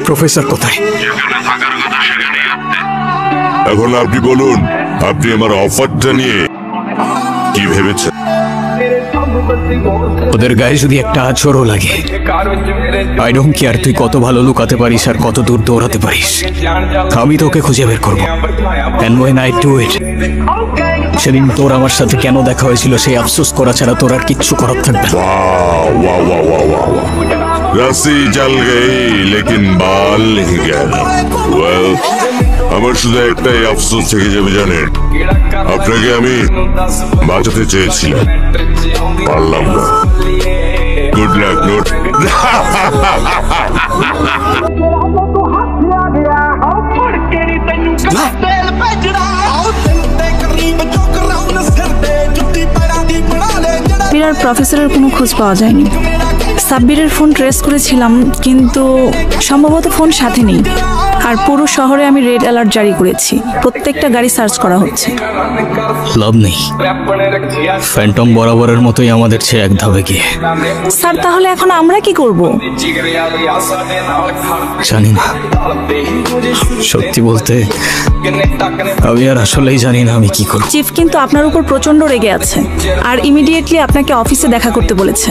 Professor কোথায়? এখন আপনি বলুন, আপনি আমার অফারটা নিয়ে কি ভেবেছেন? ওদের গায়ে যদি একটা আঁচড়ও লাগে, আই ডোন্ট কেয়ার তুই কত ভালো লুকাতে পারিস আর কত দূর দৌড়াতে পারিস, আমি তোকে খুঁজে বের করবো। And when I do it, সেদিন তোর আমার সাথে কেন দেখা হয়েছিল সেই আফসোস করা ছাড়া তোর আর কিচ্ছু করার থাকবে না। वाह वाह वाह वाह वाह, रस्सी जल गई लेकिन बाल नहीं गया। Well, আমার শুধু একটাই আফসোস থেকে যাবে জানেন, আপনাকে আমি বাঁচাতে চেয়েছিলাম, পারলাম না। Good luck note. বিরার প্রফেসরের কোনো খোঁজ পাওয়া যায়নি। সাব্বিরের ফোন ট্রেস করেছিলাম, কিন্তু সম্ভবত ফোন সাথে নেই। আর পুরো শহরে আমি রেড অ্যালার্ট জারি করেছি, প্রত্যেকটা গাড়ি সার্চ করা হচ্ছে। লাভ নেই, ফ্যান্টম বরাবরের মতোই আমাদের চেয়ে এক ধাপে গিয়ে। স্যার, তাহলে এখন আমরা কি করব? জানি না, সত্যি বলতে আমি আর আসলেই জানি না আমি কি করব। চিফ কিন্তু আপনার উপর প্রচন্ড রেগে আছে আর ইমিডিয়েটলি আপনাকে অফিসে দেখা করতে বলেছে।